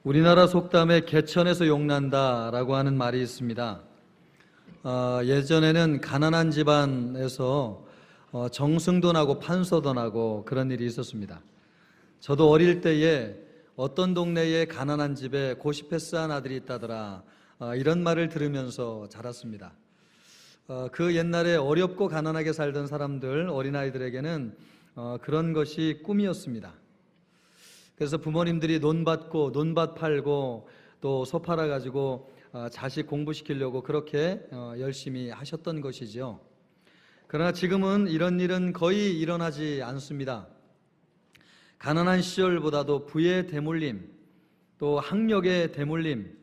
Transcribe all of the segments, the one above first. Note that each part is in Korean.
우리나라 속담에 개천에서 용난다라고 하는 말이 있습니다. 예전에는 가난한 집안에서 정승도 나고 판서도 나고 그런 일이 있었습니다. 저도 어릴 때에 어떤 동네에 가난한 집에 고시패스한 아들이 있다더라, 이런 말을 들으면서 자랐습니다. 그 옛날에 어렵고 가난하게 살던 사람들, 어린아이들에게는 그런 것이 꿈이었습니다. 그래서 부모님들이 논밭 팔고 또 소 팔아가지고 자식 공부시키려고 그렇게 열심히 하셨던 것이죠. 그러나 지금은 이런 일은 거의 일어나지 않습니다. 가난한 시절보다도 부의 대물림, 또 학력의 대물림,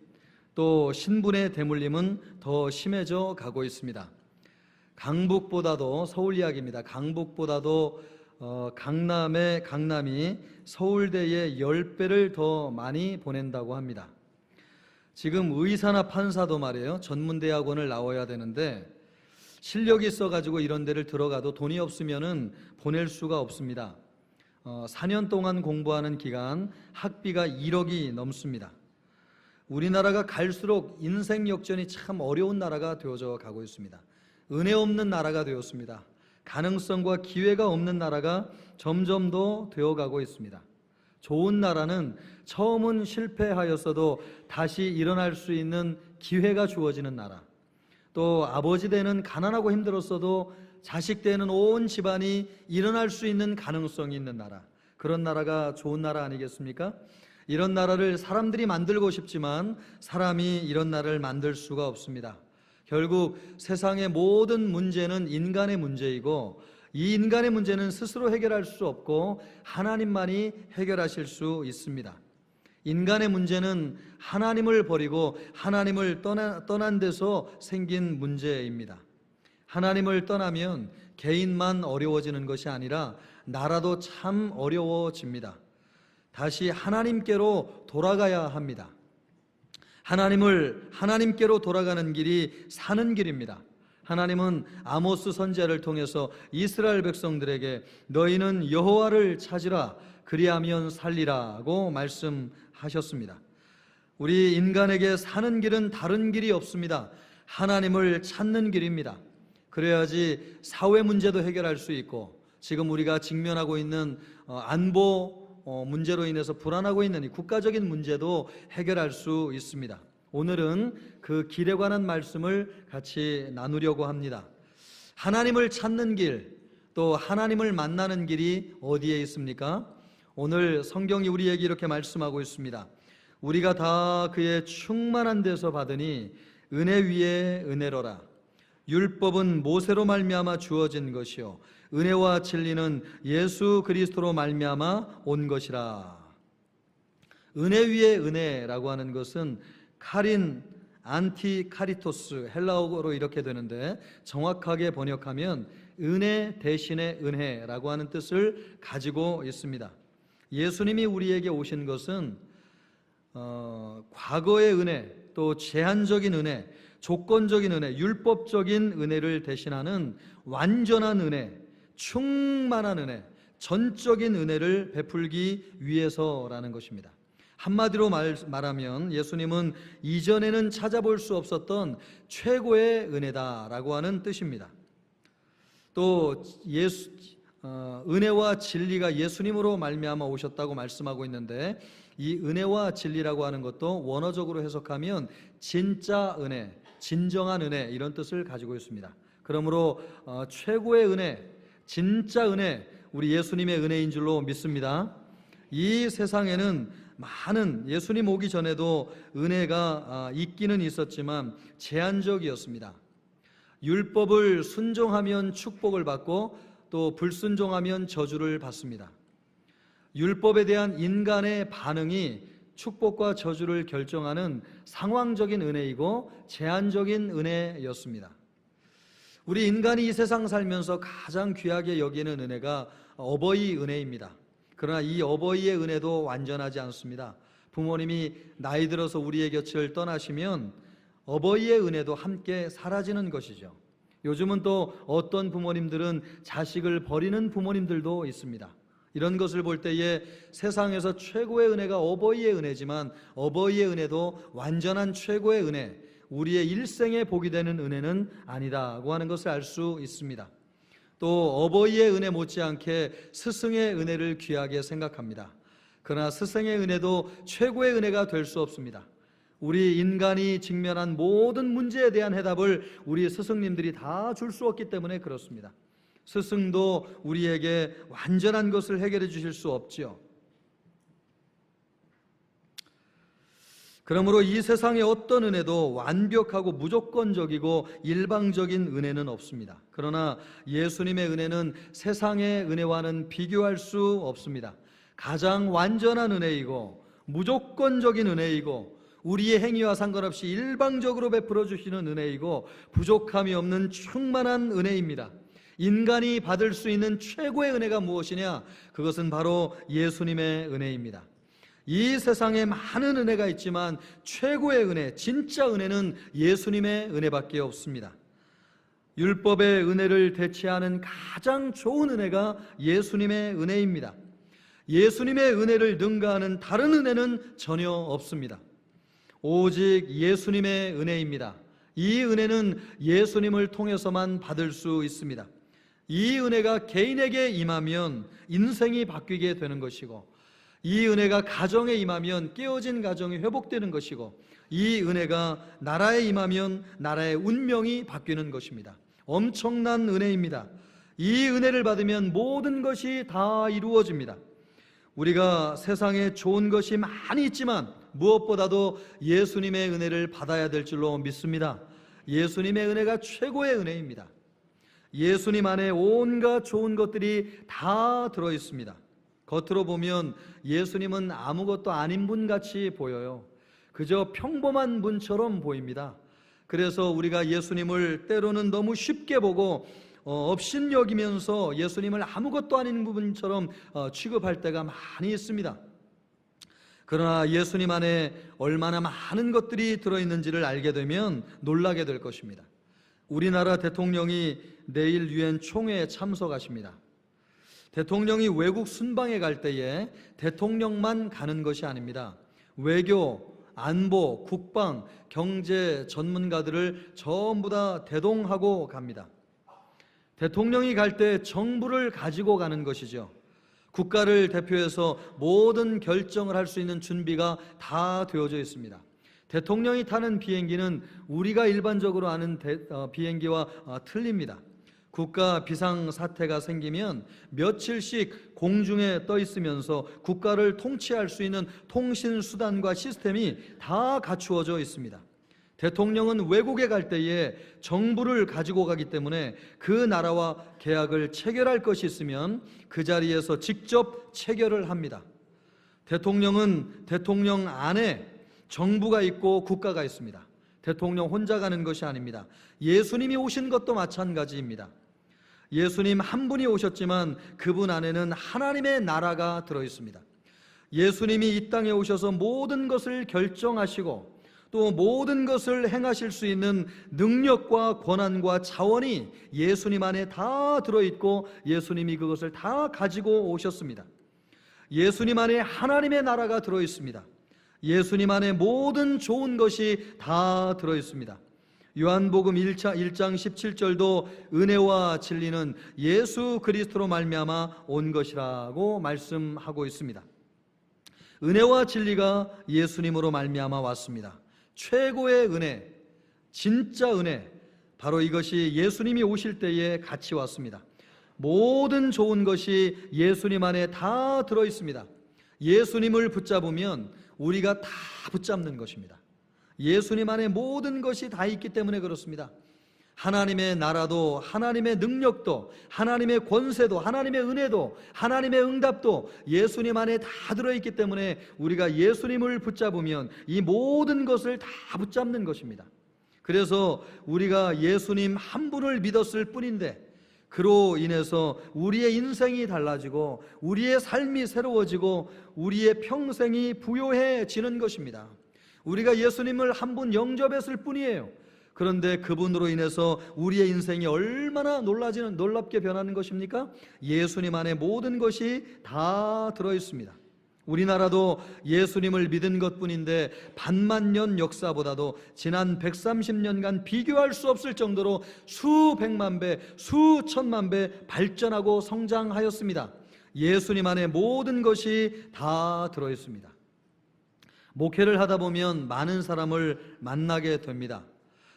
또 신분의 대물림은 더 심해져 가고 있습니다. 강북보다도, 서울 이야기입니다. 강북보다도 강남이 서울대에 10배를 더 많이 보낸다고 합니다. 지금 의사나 판사도 말이에요, 전문대학원을 나와야 되는데 실력이 있어가지고 이런 데를 들어가도 돈이 없으면은 보낼 수가 없습니다. 4년 동안 공부하는 기간 학비가 1억이 넘습니다. 우리나라가 갈수록 인생 역전이 참 어려운 나라가 되어져 가고 있습니다. 은혜 없는 나라가 되었습니다. 가능성과 기회가 없는 나라가 점점 더 되어가고 있습니다. 좋은 나라는 처음은 실패하였어도 다시 일어날 수 있는 기회가 주어지는 나라, 또 아버지 때는 가난하고 힘들었어도 자식 때는 온 집안이 일어날 수 있는 가능성이 있는 나라, 그런 나라가 좋은 나라 아니겠습니까? 이런 나라를 사람들이 만들고 싶지만 사람이 이런 나라를 만들 수가 없습니다. 결국 세상의 모든 문제는 인간의 문제이고, 이 인간의 문제는 스스로 해결할 수 없고 하나님만이 해결하실 수 있습니다. 인간의 문제는 하나님을 버리고 하나님을 떠난 데서 생긴 문제입니다. 하나님을 떠나면 개인만 어려워지는 것이 아니라 나라도 참 어려워집니다. 다시 하나님께로 돌아가야 합니다. 하나님께로 돌아가는 길이 사는 길입니다. 하나님은 아모스 선지자를 통해서 이스라엘 백성들에게 너희는 여호와를 찾으라, 그리하면 살리라고 말씀하셨습니다. 우리 인간에게 사는 길은 다른 길이 없습니다. 하나님을 찾는 길입니다. 그래야지 사회 문제도 해결할 수 있고, 지금 우리가 직면하고 있는 안보 문제로 인해서 불안하고 있는 이 국가적인 문제도 해결할 수 있습니다. 오늘은 그 길에 관한 말씀을 같이 나누려고 합니다. 하나님을 찾는 길, 또 하나님을 만나는 길이 어디에 있습니까? 오늘 성경이 우리에게 이렇게 말씀하고 있습니다. 우리가 다 그의 충만한 데서 받으니 은혜 위에 은혜로라. 율법은 모세로 말미암아 주어진 것이요 은혜와 진리는 예수 그리스도로 말미암아 온 것이라. 은혜 위에 은혜라고 하는 것은 카린 안티카리토스, 헬라어로 이렇게 되는데 정확하게 번역하면 은혜 대신에 은혜라고 하는 뜻을 가지고 있습니다. 예수님이 우리에게 오신 것은 과거의 은혜, 또 제한적인 은혜, 조건적인 은혜, 율법적인 은혜를 대신하는 완전한 은혜, 충만한 은혜, 전적인 은혜를 베풀기 위해서라는 것입니다. 한마디로 말하면 예수님은 이전에는 찾아볼 수 없었던 최고의 은혜다라고 하는 뜻입니다. 또 은혜와 진리가 예수님으로 말미암아 오셨다고 말씀하고 있는데, 이 은혜와 진리라고 하는 것도 원어적으로 해석하면 진짜 은혜, 진정한 은혜, 이런 뜻을 가지고 있습니다. 그러므로 최고의 은혜, 진짜 은혜, 우리 예수님의 은혜인 줄로 믿습니다. 이 세상에는 많은, 예수님 오기 전에도 은혜가 있기는 있었지만 제한적이었습니다. 율법을 순종하면 축복을 받고 또 불순종하면 저주를 받습니다. 율법에 대한 인간의 반응이 축복과 저주를 결정하는 상황적인 은혜이고 제한적인 은혜였습니다. 우리 인간이 이 세상 살면서 가장 귀하게 여기는 은혜가 어버이 은혜입니다. 그러나 이 어버이의 은혜도 완전하지 않습니다. 부모님이 나이 들어서 우리의 곁을 떠나시면 어버이의 은혜도 함께 사라지는 것이죠. 요즘은 또 어떤 부모님들은 자식을 버리는 부모님들도 있습니다. 이런 것을 볼 때에 세상에서 최고의 은혜가 어버이의 은혜지만 어버이의 은혜도 완전한 최고의 은혜, 우리의 일생에 복이 되는 은혜는 아니다고 하는 것을 알 수 있습니다. 또 어버이의 은혜 못지않게 스승의 은혜를 귀하게 생각합니다. 그러나 스승의 은혜도 최고의 은혜가 될 수 없습니다. 우리 인간이 직면한 모든 문제에 대한 해답을 우리 스승님들이 다 줄 수 없기 때문에 그렇습니다. 스승도 우리에게 완전한 것을 해결해 주실 수 없지요. 그러므로 이 세상의 어떤 은혜도 완벽하고 무조건적이고 일방적인 은혜는 없습니다. 그러나 예수님의 은혜는 세상의 은혜와는 비교할 수 없습니다. 가장 완전한 은혜이고 무조건적인 은혜이고 우리의 행위와 상관없이 일방적으로 베풀어 주시는 은혜이고 부족함이 없는 충만한 은혜입니다. 인간이 받을 수 있는 최고의 은혜가 무엇이냐? 그것은 바로 예수님의 은혜입니다. 이 세상에 많은 은혜가 있지만 최고의 은혜, 진짜 은혜는 예수님의 은혜밖에 없습니다. 율법의 은혜를 대체하는 가장 좋은 은혜가 예수님의 은혜입니다. 예수님의 은혜를 능가하는 다른 은혜는 전혀 없습니다. 오직 예수님의 은혜입니다. 이 은혜는 예수님을 통해서만 받을 수 있습니다. 이 은혜가 개인에게 임하면 인생이 바뀌게 되는 것이고, 이 은혜가 가정에 임하면 깨어진 가정이 회복되는 것이고, 이 은혜가 나라에 임하면 나라의 운명이 바뀌는 것입니다. 엄청난 은혜입니다. 이 은혜를 받으면 모든 것이 다 이루어집니다. 우리가 세상에 좋은 것이 많이 있지만 무엇보다도 예수님의 은혜를 받아야 될 줄로 믿습니다. 예수님의 은혜가 최고의 은혜입니다. 예수님 안에 온갖 좋은 것들이 다 들어있습니다. 겉으로 보면 예수님은 아무것도 아닌 분같이 보여요. 그저 평범한 분처럼 보입니다. 그래서 우리가 예수님을 때로는 너무 쉽게 보고 업신여기면서 예수님을 아무것도 아닌 분처럼 취급할 때가 많이 있습니다. 그러나 예수님 안에 얼마나 많은 것들이 들어있는지를 알게 되면 놀라게 될 것입니다. 우리나라 대통령이 내일 유엔 총회에 참석하십니다. 대통령이 외국 순방에 갈 때에 대통령만 가는 것이 아닙니다. 외교, 안보, 국방, 경제 전문가들을 전부 다 대동하고 갑니다. 대통령이 갈 때 정부를 가지고 가는 것이죠. 국가를 대표해서 모든 결정을 할 수 있는 준비가 다 되어져 있습니다. 대통령이 타는 비행기는 우리가 일반적으로 아는 비행기와 틀립니다. 국가 비상사태가 생기면 며칠씩 공중에 떠 있으면서 국가를 통치할 수 있는 통신수단과 시스템이 다 갖추어져 있습니다. 대통령은 외국에 갈 때에 정부를 가지고 가기 때문에 그 나라와 계약을 체결할 것이 있으면 그 자리에서 직접 체결을 합니다. 대통령은 대통령 안에 정부가 있고 국가가 있습니다. 대통령 혼자 가는 것이 아닙니다. 예수님이 오신 것도 마찬가지입니다. 예수님 한 분이 오셨지만 그분 안에는 하나님의 나라가 들어있습니다. 예수님이 이 땅에 오셔서 모든 것을 결정하시고 또 모든 것을 행하실 수 있는 능력과 권한과 자원이 예수님 안에 다 들어있고 예수님이 그것을 다 가지고 오셨습니다. 예수님 안에 하나님의 나라가 들어있습니다. 예수님 안에 모든 좋은 것이 다 들어있습니다. 요한복음 1장 17절도 은혜와 진리는 예수 그리스도로 말미암아 온 것이라고 말씀하고 있습니다. 은혜와 진리가 예수님으로 말미암아 왔습니다. 최고의 은혜, 진짜 은혜, 바로 이것이 예수님이 오실 때에 같이 왔습니다. 모든 좋은 것이 예수님 안에 다 들어있습니다. 예수님을 붙잡으면 우리가 다 붙잡는 것입니다. 예수님 안에 모든 것이 다 있기 때문에 그렇습니다. 하나님의 나라도, 하나님의 능력도, 하나님의 권세도, 하나님의 은혜도, 하나님의 응답도 예수님 안에 다 들어있기 때문에 우리가 예수님을 붙잡으면 이 모든 것을 다 붙잡는 것입니다. 그래서 우리가 예수님 한 분을 믿었을 뿐인데 그로 인해서 우리의 인생이 달라지고 우리의 삶이 새로워지고 우리의 평생이 부요해지는 것입니다. 우리가 예수님을 한 분 영접했을 뿐이에요. 그런데 그분으로 인해서 우리의 인생이 얼마나 놀랍게 변하는 것입니까? 예수님 안에 모든 것이 다 들어있습니다. 우리나라도 예수님을 믿은 것뿐인데 반만년 역사보다도 지난 130년간 비교할 수 없을 정도로 수백만 배, 수천만 배 발전하고 성장하였습니다. 예수님 안에 모든 것이 다 들어있습니다. 목회를 하다 보면 많은 사람을 만나게 됩니다.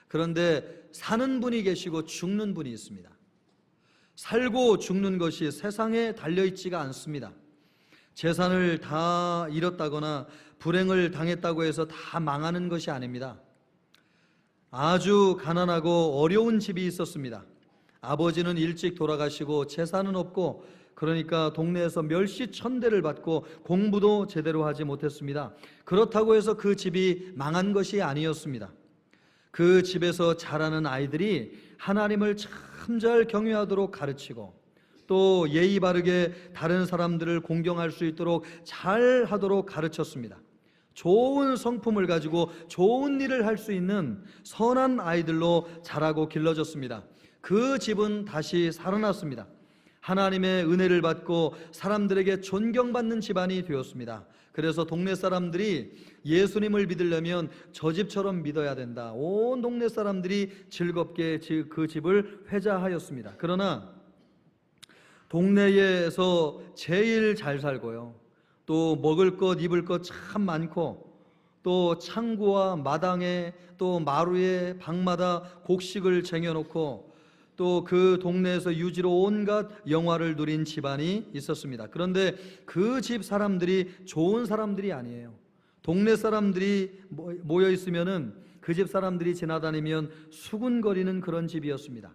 그런데 사는 분이 계시고 죽는 분이 있습니다. 살고 죽는 것이 세상에 달려있지가 않습니다. 재산을 다 잃었다거나 불행을 당했다고 해서 다 망하는 것이 아닙니다. 아주 가난하고 어려운 집이 있었습니다. 아버지는 일찍 돌아가시고 재산은 없고, 그러니까 동네에서 멸시천대를 받고 공부도 제대로 하지 못했습니다. 그렇다고 해서 그 집이 망한 것이 아니었습니다. 그 집에서 자라는 아이들이 하나님을 참 잘 경외하도록 가르치고, 또 예의 바르게 다른 사람들을 공경할 수 있도록 잘 하도록 가르쳤습니다. 좋은 성품을 가지고 좋은 일을 할 수 있는 선한 아이들로 자라고 길러졌습니다. 그 집은 다시 살아났습니다. 하나님의 은혜를 받고 사람들에게 존경받는 집안이 되었습니다. 그래서 동네 사람들이 예수님을 믿으려면 저 집처럼 믿어야 된다. 온 동네 사람들이 즐겁게 그 집을 회자하였습니다. 그러나 동네에서 제일 잘 살고요, 또 먹을 것 입을 것 참 많고, 또 창고와 마당에 또 마루에 방마다 곡식을 쟁여놓고, 또 그 동네에서 유지로 온갖 영화를 누린 집안이 있었습니다. 그런데 그 집 사람들이 좋은 사람들이 아니에요. 동네 사람들이 모여 있으면은 그 집 사람들이 지나다니면 수군거리는 그런 집이었습니다.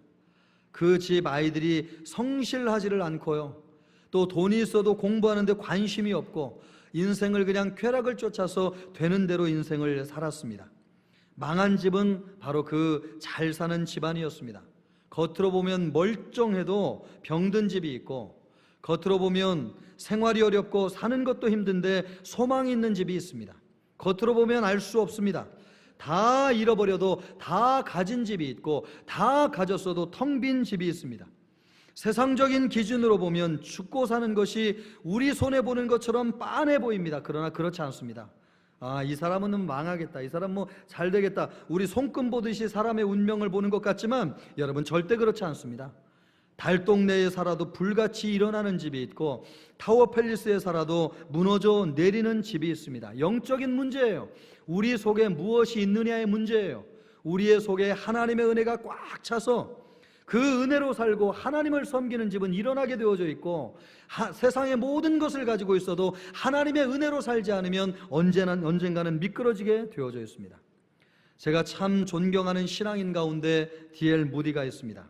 그 집 아이들이 성실하지를 않고요, 또 돈이 있어도 공부하는데 관심이 없고 인생을 그냥 쾌락을 쫓아서 되는 대로 인생을 살았습니다. 망한 집은 바로 그 잘 사는 집안이었습니다. 겉으로 보면 멀쩡해도 병든 집이 있고, 겉으로 보면 생활이 어렵고 사는 것도 힘든데 소망이 있는 집이 있습니다. 겉으로 보면 알 수 없습니다. 다 잃어버려도 다 가진 집이 있고, 다 가졌어도 텅 빈 집이 있습니다. 세상적인 기준으로 보면 죽고 사는 것이 우리 손에 보는 것처럼 빤해 보입니다. 그러나 그렇지 않습니다. 이 사람은 망하겠다, 이 사람 잘 되겠다, 우리 손금 보듯이 사람의 운명을 보는 것 같지만 여러분, 절대 그렇지 않습니다. 달동네에 살아도 불같이 일어나는 집이 있고, 타워팰리스에 살아도 무너져 내리는 집이 있습니다. 영적인 문제예요. 우리 속에 무엇이 있느냐의 문제예요. 우리의 속에 하나님의 은혜가 꽉 차서 그 은혜로 살고 하나님을 섬기는 집은 일어나게 되어져 있고, 세상의 모든 것을 가지고 있어도 하나님의 은혜로 살지 않으면 언젠가는 미끄러지게 되어져 있습니다. 제가 참 존경하는 신앙인 가운데 D.L. 무디가 있습니다.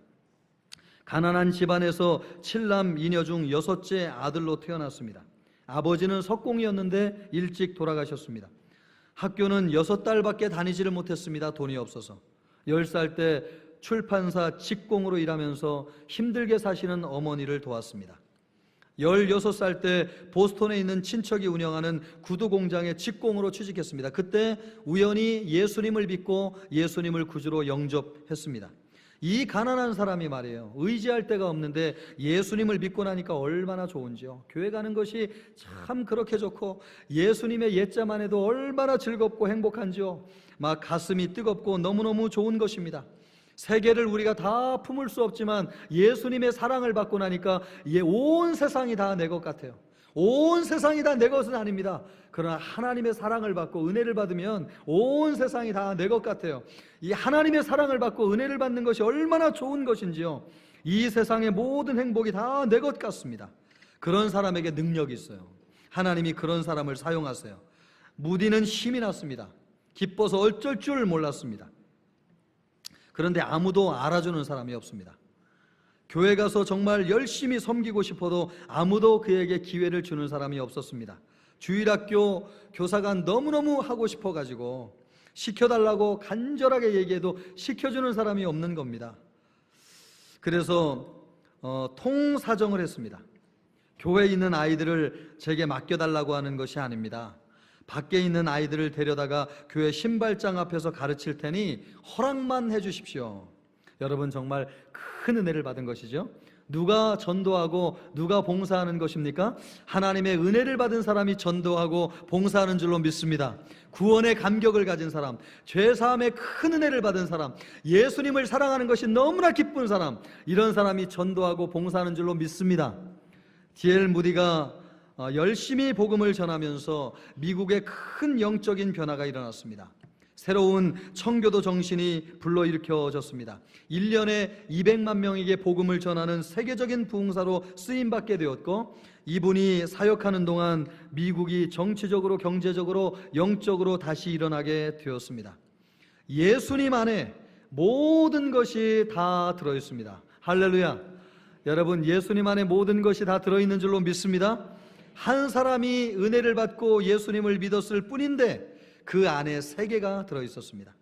가난한 집안에서 7남 2녀 중 6째 아들로 태어났습니다. 아버지는 석공이었는데 일찍 돌아가셨습니다. 학교는 6달밖에 다니지를 못했습니다. 돈이 없어서. 10살 때 출판사 직공으로 일하면서 힘들게 사시는 어머니를 도왔습니다. 16살 때 보스턴에 있는 친척이 운영하는 구두 공장에 직공으로 취직했습니다. 그때 우연히 예수님을 믿고 예수님을 구주로 영접했습니다. 이 가난한 사람이 말이에요, 의지할 데가 없는데 예수님을 믿고 나니까 얼마나 좋은지요. 교회 가는 것이 참 그렇게 좋고, 예수님의 옛자만 해도 얼마나 즐겁고 행복한지요. 막 가슴이 뜨겁고 너무너무 좋은 것입니다. 세계를 우리가 다 품을 수 없지만 예수님의 사랑을 받고 나니까 온 세상이 다 내 것 같아요. 온 세상이 다 내 것은 아닙니다. 그러나 하나님의 사랑을 받고 은혜를 받으면 온 세상이 다 내 것 같아요. 이 하나님의 사랑을 받고 은혜를 받는 것이 얼마나 좋은 것인지요. 이 세상의 모든 행복이 다 내 것 같습니다. 그런 사람에게 능력이 있어요. 하나님이 그런 사람을 사용하세요. 무디는 힘이 났습니다. 기뻐서 어쩔 줄 몰랐습니다. 그런데 아무도 알아주는 사람이 없습니다. 교회 가서 정말 열심히 섬기고 싶어도 아무도 그에게 기회를 주는 사람이 없었습니다. 주일학교 교사가 너무너무 하고 싶어가지고 시켜달라고 간절하게 얘기해도 시켜주는 사람이 없는 겁니다. 그래서 통사정을 했습니다. 교회에 있는 아이들을 제게 맡겨달라고 하는 것이 아닙니다. 밖에 있는 아이들을 데려다가 교회 신발장 앞에서 가르칠 테니 허락만 해주십시오. 여러분, 정말 큰 은혜를 받은 것이죠. 누가 전도하고 누가 봉사하는 것입니까? 하나님의 은혜를 받은 사람이 전도하고 봉사하는 줄로 믿습니다. 구원의 감격을 가진 사람, 죄사함의 큰 은혜를 받은 사람, 예수님을 사랑하는 것이 너무나 기쁜 사람, 이런 사람이 전도하고 봉사하는 줄로 믿습니다. D.L. 무디가 열심히 복음을 전하면서 미국에 큰 영적인 변화가 일어났습니다. 새로운 청교도 정신이 불러일으켜졌습니다. 1년에 200만 명에게 복음을 전하는 세계적인 부흥사로 쓰임받게 되었고, 이분이 사역하는 동안 미국이 정치적으로, 경제적으로, 영적으로 다시 일어나게 되었습니다. 예수님 안에 모든 것이 다 들어있습니다. 할렐루야. 여러분, 예수님 안에 모든 것이 다 들어있는 줄로 믿습니다. 한 사람이 은혜를 받고 예수님을 믿었을 뿐인데 그 안에 세계가 들어있었습니다.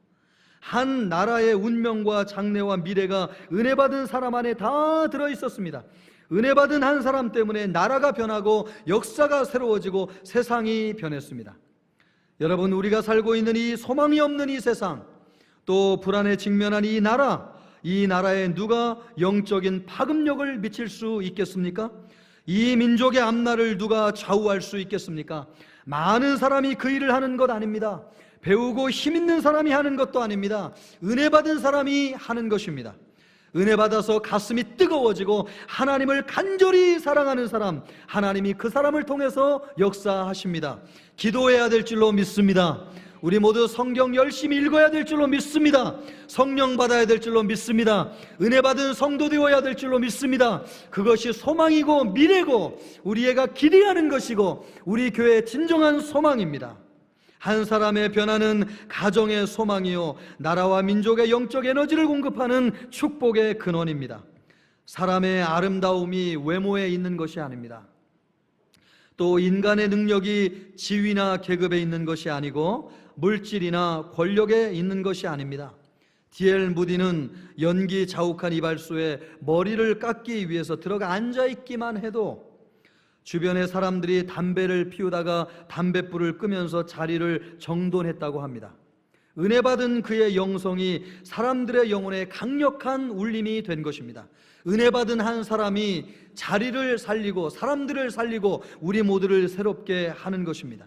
한 나라의 운명과 장래와 미래가 은혜받은 사람 안에 다 들어있었습니다. 은혜받은 한 사람 때문에 나라가 변하고 역사가 새로워지고 세상이 변했습니다. 여러분, 우리가 살고 있는 이 소망이 없는 이 세상, 또 불안에 직면한 이 나라에 누가 영적인 파급력을 미칠 수 있겠습니까? 이 민족의 앞날을 누가 좌우할 수 있겠습니까? 많은 사람이 그 일을 하는 것 아닙니다. 배우고 힘있는 사람이 하는 것도 아닙니다. 은혜 받은 사람이 하는 것입니다. 은혜 받아서 가슴이 뜨거워지고 하나님을 간절히 사랑하는 사람, 하나님이 그 사람을 통해서 역사하십니다. 기도해야 될 줄로 믿습니다. 우리 모두 성경 열심히 읽어야 될 줄로 믿습니다. 성령 받아야 될 줄로 믿습니다. 은혜 받은 성도 되어야 될 줄로 믿습니다. 그것이 소망이고 미래고 우리가 기대하는 것이고 우리 교회의 진정한 소망입니다. 한 사람의 변화는 가정의 소망이요, 나라와 민족의 영적 에너지를 공급하는 축복의 근원입니다. 사람의 아름다움이 외모에 있는 것이 아닙니다. 또 인간의 능력이 지위나 계급에 있는 것이 아니고 물질이나 권력에 있는 것이 아닙니다. D.L. 무디는 연기 자욱한 이발소에 머리를 깎기 위해서 들어가 앉아있기만 해도 주변의 사람들이 담배를 피우다가 담뱃불을 끄면서 자리를 정돈했다고 합니다. 은혜 받은 그의 영성이 사람들의 영혼에 강력한 울림이 된 것입니다. 은혜 받은 한 사람이 자리를 살리고 사람들을 살리고 우리 모두를 새롭게 하는 것입니다.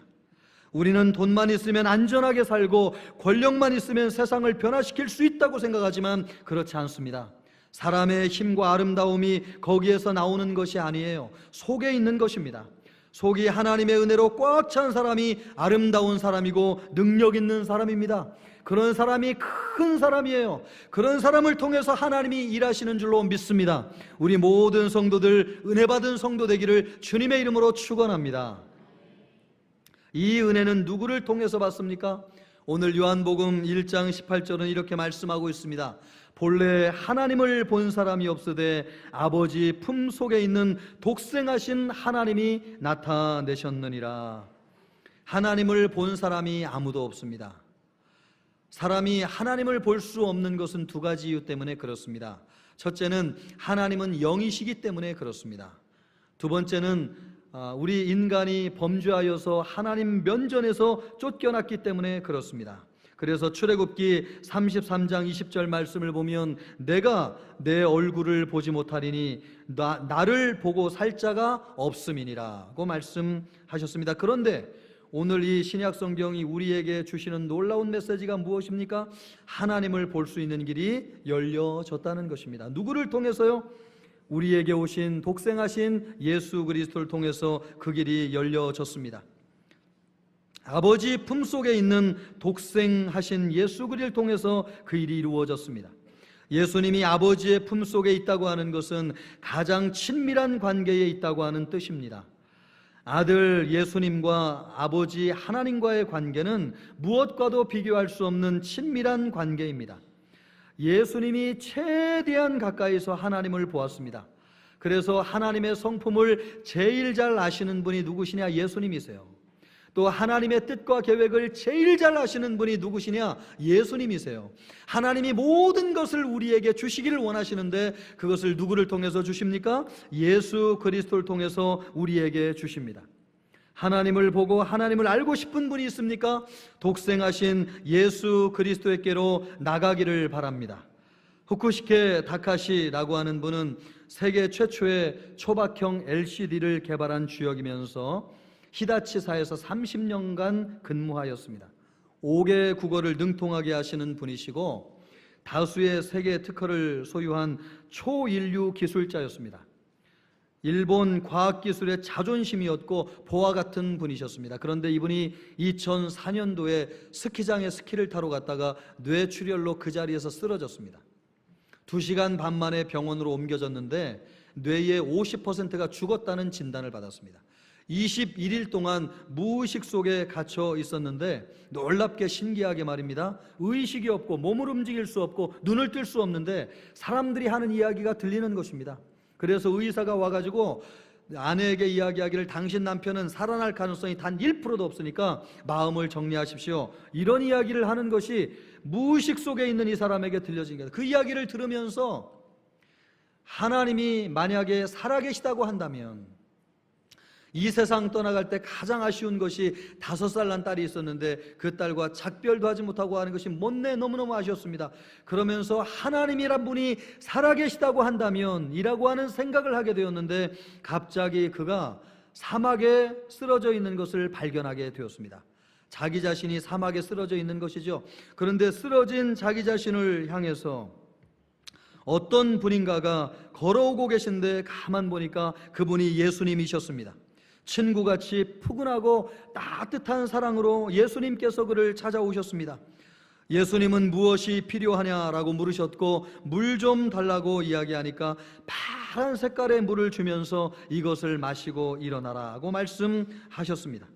우리는 돈만 있으면 안전하게 살고 권력만 있으면 세상을 변화시킬 수 있다고 생각하지만 그렇지 않습니다. 사람의 힘과 아름다움이 거기에서 나오는 것이 아니에요. 속에 있는 것입니다. 속이 하나님의 은혜로 꽉 찬 사람이 아름다운 사람이고 능력 있는 사람입니다. 그런 사람이 큰 사람이에요. 그런 사람을 통해서 하나님이 일하시는 줄로 믿습니다. 우리 모든 성도들 은혜 받은 성도 되기를 주님의 이름으로 축원합니다. 이 은혜는 누구를 통해서 받습니까? 오늘 요한복음 1장 18절은 이렇게 말씀하고 있습니다. 본래 하나님을 본 사람이 없으되 아버지 품속에 있는 독생하신 하나님이 나타내셨느니라. 하나님을 본 사람이 아무도 없습니다. 사람이 하나님을 볼 수 없는 것은 두 가지 이유 때문에 그렇습니다. 첫째는 하나님은 영이시기 때문에 그렇습니다. 두 번째는 우리 인간이 범죄하여서 하나님 면전에서 쫓겨났기 때문에 그렇습니다. 그래서 출애굽기 33장 20절 말씀을 보면 내가 내 얼굴을 보지 못하리니 나를 보고 살 자가 없음이니라고 말씀하셨습니다. 그런데 오늘 이 신약 성경이 우리에게 주시는 놀라운 메시지가 무엇입니까? 하나님을 볼 수 있는 길이 열려졌다는 것입니다. 누구를 통해서요? 우리에게 오신 독생하신 예수 그리스도를 통해서 그 길이 열려졌습니다. 아버지 품속에 있는 독생하신 예수 그리스도를 통해서 그 일이 이루어졌습니다. 예수님이 아버지의 품속에 있다고 하는 것은 가장 친밀한 관계에 있다고 하는 뜻입니다. 아들 예수님과 아버지 하나님과의 관계는 무엇과도 비교할 수 없는 친밀한 관계입니다. 예수님이 최대한 가까이서 하나님을 보았습니다. 그래서 하나님의 성품을 제일 잘 아시는 분이 누구시냐? 예수님이세요. 또 하나님의 뜻과 계획을 제일 잘 아시는 분이 누구시냐? 예수님이세요. 하나님이 모든 것을 우리에게 주시기를 원하시는데 그것을 누구를 통해서 주십니까? 예수 그리스도를 통해서 우리에게 주십니다. 하나님을 보고 하나님을 알고 싶은 분이 있습니까? 독생하신 예수 그리스도에게로 나가기를 바랍니다. 후쿠시케 다카시라고 하는 분은 세계 최초의 초박형 LCD를 개발한 주역이면서 히다치사에서 30년간 근무하였습니다. 5개 국어를 능통하게 하시는 분이시고 다수의 세계 특허를 소유한 초인류 기술자였습니다. 일본 과학기술의 자존심이었고 보화 같은 분이셨습니다. 그런데 이분이 2004년도에 스키장에 스키를 타러 갔다가 뇌출혈로 그 자리에서 쓰러졌습니다. 2시간 반 만에 병원으로 옮겨졌는데 뇌의 50%가 죽었다는 진단을 받았습니다. 21일 동안 무의식 속에 갇혀 있었는데 놀랍게 신기하게 말입니다. 의식이 없고 몸을 움직일 수 없고 눈을 뜰 수 없는데 사람들이 하는 이야기가 들리는 것입니다. 그래서 의사가 와가지고 아내에게 이야기하기를 당신 남편은 살아날 가능성이 단 1%도 없으니까 마음을 정리하십시오. 이런 이야기를 하는 것이 무의식 속에 있는 이 사람에게 들려진 거예요. 그 이야기를 들으면서 하나님이 만약에 살아계시다고 한다면 이 세상 떠나갈 때 가장 아쉬운 것이 5살 난 딸이 있었는데 그 딸과 작별도 하지 못하고 하는 것이 못내 너무너무 아쉬웠습니다. 그러면서 하나님이란 분이 살아계시다고 한다면 이라고 하는 생각을 하게 되었는데 갑자기 그가 사막에 쓰러져 있는 것을 발견하게 되었습니다. 자기 자신이 사막에 쓰러져 있는 것이죠. 그런데 쓰러진 자기 자신을 향해서 어떤 분인가가 걸어오고 계신데 가만 보니까 그분이 예수님이셨습니다. 친구같이 푸근하고 따뜻한 사랑으로 예수님께서 그를 찾아오셨습니다. 예수님은 무엇이 필요하냐라고 물으셨고 물 좀 달라고 이야기하니까 파란 색깔의 물을 주면서 이것을 마시고 일어나라고 말씀하셨습니다.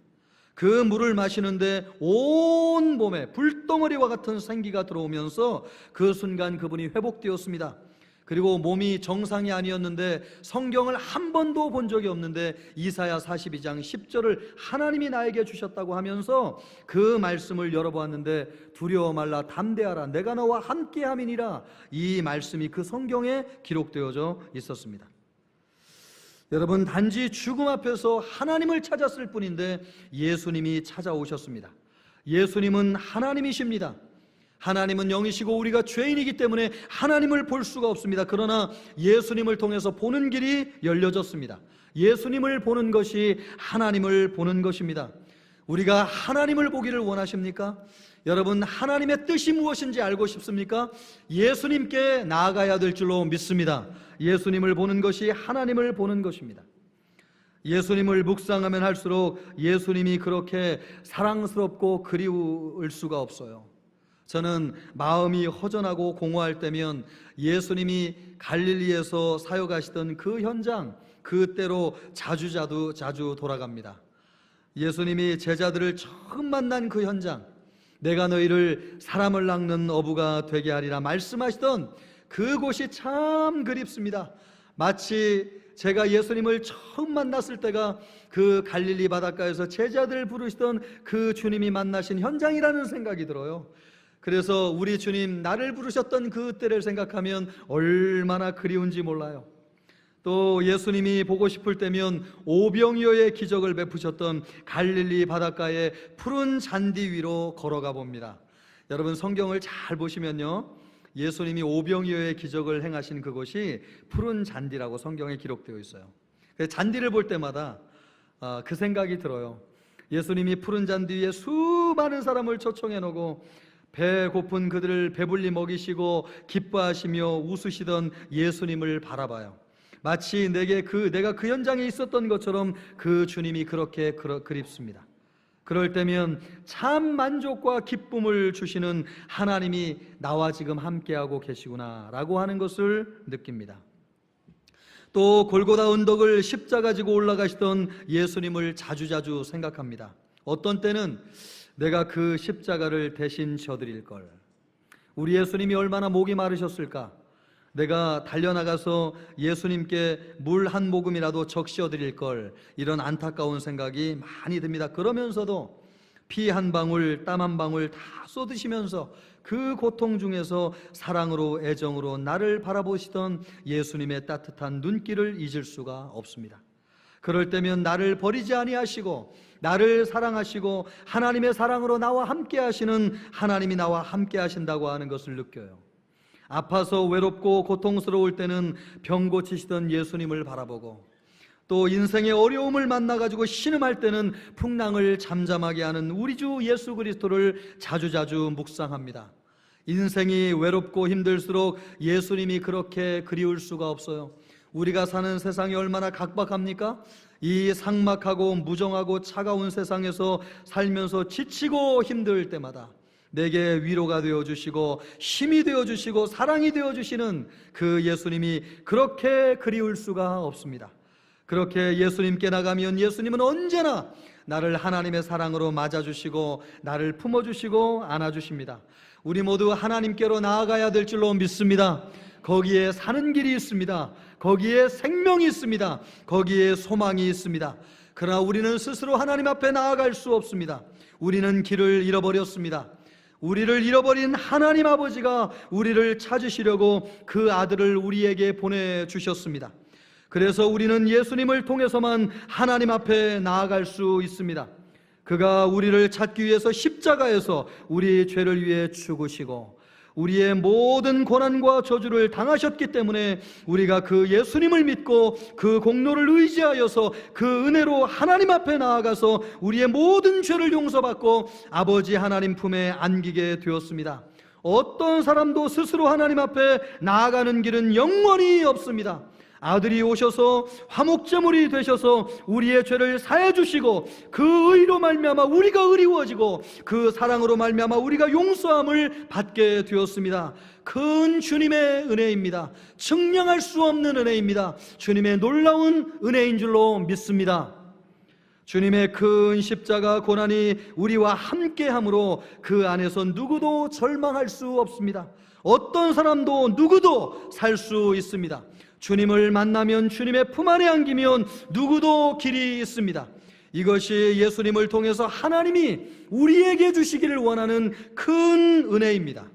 그 물을 마시는데 온 몸에 불덩어리와 같은 생기가 들어오면서 그 순간 그분이 회복되었습니다. 그리고 몸이 정상이 아니었는데 성경을 한 번도 본 적이 없는데 이사야 42장 10절을 하나님이 나에게 주셨다고 하면서 그 말씀을 열어보았는데 두려워 말라 담대하라 내가 너와 함께함이니라 이 말씀이 그 성경에 기록되어져 있었습니다. 여러분 단지 죽음 앞에서 하나님을 찾았을 뿐인데 예수님이 찾아오셨습니다. 예수님은 하나님이십니다. 하나님은 영이시고 우리가 죄인이기 때문에 하나님을 볼 수가 없습니다. 그러나 예수님을 통해서 보는 길이 열려졌습니다. 예수님을 보는 것이 하나님을 보는 것입니다. 우리가 하나님을 보기를 원하십니까? 여러분 하나님의 뜻이 무엇인지 알고 싶습니까? 예수님께 나아가야 될 줄로 믿습니다. 예수님을 보는 것이 하나님을 보는 것입니다. 예수님을 묵상하면 할수록 예수님이 그렇게 사랑스럽고 그리울 수가 없어요. 저는 마음이 허전하고 공허할 때면 예수님이 갈릴리에서 사역하시던 그 현장, 그때로 자주 돌아갑니다. 예수님이 제자들을 처음 만난 그 현장, 내가 너희를 사람을 낚는 어부가 되게 하리라 말씀하시던 그곳이 참 그립습니다. 마치 제가 예수님을 처음 만났을 때가 그 갈릴리 바닷가에서 제자들 부르시던 그 주님이 만나신 현장이라는 생각이 들어요. 그래서 우리 주님 나를 부르셨던 그 때를 생각하면 얼마나 그리운지 몰라요. 또 예수님이 보고 싶을 때면 오병이어의 기적을 베푸셨던 갈릴리 바닷가의 푸른 잔디 위로 걸어가 봅니다. 여러분 성경을 잘 보시면요, 예수님이 오병이어의 기적을 행하신 그곳이 푸른 잔디라고 성경에 기록되어 있어요. 잔디를 볼 때마다 그 생각이 들어요. 예수님이 푸른 잔디 위에 수많은 사람을 초청해 놓고 배고픈 그들을 배불리 먹이시고 기뻐하시며 웃으시던 예수님을 바라봐요. 마치 내가 그 현장에 있었던 것처럼 그 주님이 그렇게 그립습니다. 그럴 때면 참 만족과 기쁨을 주시는 하나님이 나와 지금 함께하고 계시구나 라고 하는 것을 느낍니다. 또 골고다 언덕을 십자가 지고 올라가시던 예수님을 자주 생각합니다. 어떤 때는 내가 그 십자가를 대신 져드릴 걸, 우리 예수님이 얼마나 목이 마르셨을까, 내가 달려나가서 예수님께 물 한 모금이라도 적셔 드릴 걸, 이런 안타까운 생각이 많이 듭니다. 그러면서도 피 한 방울 땀 한 방울 다 쏟으시면서 그 고통 중에서 사랑으로 애정으로 나를 바라보시던 예수님의 따뜻한 눈길을 잊을 수가 없습니다. 그럴 때면 나를 버리지 아니하시고 나를 사랑하시고 하나님의 사랑으로 나와 함께 하시는 하나님이 나와 함께 하신다고 하는 것을 느껴요. 아파서 외롭고 고통스러울 때는 병 고치시던 예수님을 바라보고, 또 인생의 어려움을 만나가지고 신음할 때는 풍랑을 잠잠하게 하는 우리 주 예수 그리스도를 자주자주 묵상합니다. 인생이 외롭고 힘들수록 예수님이 그렇게 그리울 수가 없어요. 우리가 사는 세상이 얼마나 각박합니까? 이 삭막하고 무정하고 차가운 세상에서 살면서 지치고 힘들 때마다 내게 위로가 되어주시고 힘이 되어주시고 사랑이 되어주시는 그 예수님이 그렇게 그리울 수가 없습니다. 그렇게 예수님께 나가면 예수님은 언제나 나를 하나님의 사랑으로 맞아주시고 나를 품어주시고 안아주십니다. 우리 모두 하나님께로 나아가야 될 줄로 믿습니다. 거기에 사는 길이 있습니다. 거기에 생명이 있습니다. 거기에 소망이 있습니다. 그러나 우리는 스스로 하나님 앞에 나아갈 수 없습니다. 우리는 길을 잃어버렸습니다. 우리를 잃어버린 하나님 아버지가 우리를 찾으시려고 그 아들을 우리에게 보내주셨습니다. 그래서 우리는 예수님을 통해서만 하나님 앞에 나아갈 수 있습니다. 그가 우리를 찾기 위해서 십자가에서 우리 죄를 위해 죽으시고 우리의 모든 고난과 저주를 당하셨기 때문에 우리가 그 예수님을 믿고 그 공로를 의지하여서 그 은혜로 하나님 앞에 나아가서 우리의 모든 죄를 용서받고 아버지 하나님 품에 안기게 되었습니다. 어떤 사람도 스스로 하나님 앞에 나아가는 길은 영원히 없습니다. 아들이 오셔서 화목제물이 되셔서 우리의 죄를 사해 주시고 그 의로 말미암아 우리가 의로워지고 그 사랑으로 말미암아 우리가 용서함을 받게 되었습니다. 큰 주님의 은혜입니다. 측량할 수 없는 은혜입니다. 주님의 놀라운 은혜인 줄로 믿습니다. 주님의 큰 십자가 고난이 우리와 함께함으로 그 안에서 누구도 절망할 수 없습니다. 어떤 사람도 누구도 살 수 있습니다. 주님을 만나면, 주님의 품 안에 안기면 누구도 길이 있습니다. 이것이 예수님을 통해서 하나님이 우리에게 주시기를 원하는 큰 은혜입니다.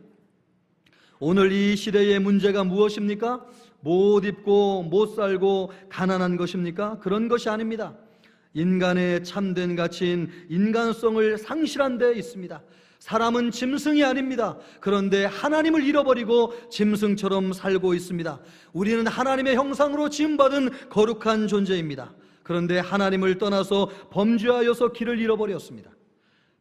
오늘 이 시대의 문제가 무엇입니까? 못 입고 못 살고 가난한 것입니까? 그런 것이 아닙니다. 인간의 참된 가치인 인간성을 상실한 데 있습니다. 사람은 짐승이 아닙니다. 그런데 하나님을 잃어버리고 짐승처럼 살고 있습니다. 우리는 하나님의 형상으로 지음받은 거룩한 존재입니다. 그런데 하나님을 떠나서 범죄하여서 길을 잃어버렸습니다.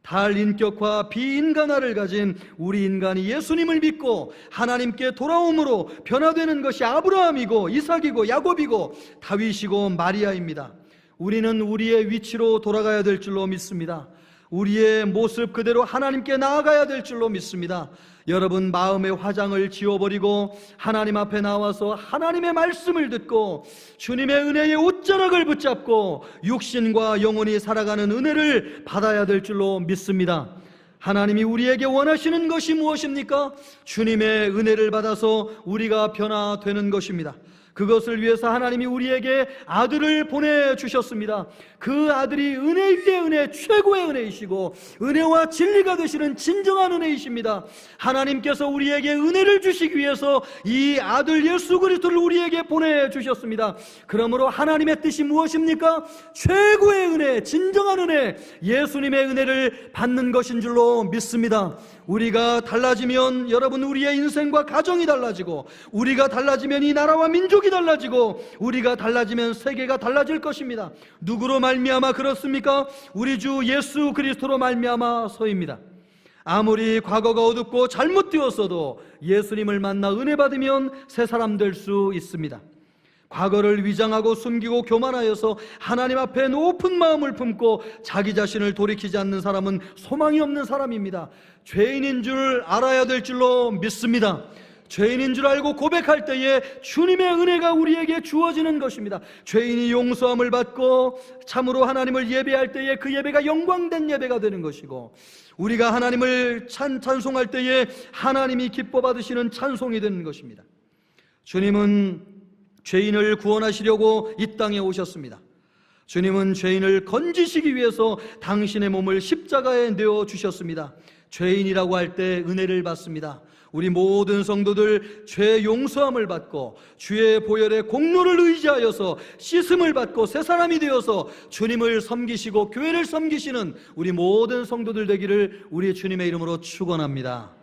달인격과 비인간화를 가진 우리 인간이 예수님을 믿고 하나님께 돌아옴으로 변화되는 것이 아브라함이고 이삭이고 야곱이고 다윗이고 마리아입니다. 우리는 우리의 위치로 돌아가야 될 줄로 믿습니다. 우리의 모습 그대로 하나님께 나아가야 될 줄로 믿습니다. 여러분, 마음의 화장을 지워버리고 하나님 앞에 나와서 하나님의 말씀을 듣고 주님의 은혜의 옷자락을 붙잡고 육신과 영혼이 살아가는 은혜를 받아야 될 줄로 믿습니다. 하나님이 우리에게 원하시는 것이 무엇입니까? 주님의 은혜를 받아서 우리가 변화되는 것입니다. 그것을 위해서 하나님이 우리에게 아들을 보내주셨습니다. 그 아들이 은혜 위에 은혜, 최고의 은혜이시고 은혜와 진리가 되시는 진정한 은혜이십니다. 하나님께서 우리에게 은혜를 주시기 위해서 이 아들 예수 그리스도를 우리에게 보내주셨습니다. 그러므로 하나님의 뜻이 무엇입니까? 최고의 은혜, 진정한 은혜, 예수님의 은혜를 받는 것인 줄로 믿습니다. 우리가 달라지면 여러분, 우리의 인생과 가정이 달라지고, 우리가 달라지면 이 나라와 민족이 달라지고, 우리가 달라지면 세계가 달라질 것입니다. 누구로 말미암아 그렇습니까? 우리 주 예수 그리스도로 말미암아서입니다. 아무리 과거가 어둡고 잘못되었어도 예수님을 만나 은혜 받으면 새 사람 될 수 있습니다. 과거를 위장하고 숨기고 교만하여서 하나님 앞에 높은 마음을 품고 자기 자신을 돌이키지 않는 사람은 소망이 없는 사람입니다. 죄인인 줄 알아야 될 줄로 믿습니다. 죄인인 줄 알고 고백할 때에 주님의 은혜가 우리에게 주어지는 것입니다. 죄인이 용서함을 받고 참으로 하나님을 예배할 때에 그 예배가 영광된 예배가 되는 것이고, 우리가 하나님을 찬송할 때에 하나님이 기뻐 받으시는 찬송이 되는 것입니다. 주님은 죄인을 구원하시려고 이 땅에 오셨습니다. 주님은 죄인을 건지시기 위해서 당신의 몸을 십자가에 내어 주셨습니다. 죄인이라고 할 때 은혜를 받습니다. 우리 모든 성도들 죄 용서함을 받고 주의 보혈의 공로를 의지하여서 씻음을 받고 새 사람이 되어서 주님을 섬기시고 교회를 섬기시는 우리 모든 성도들 되기를 우리 주님의 이름으로 축원합니다.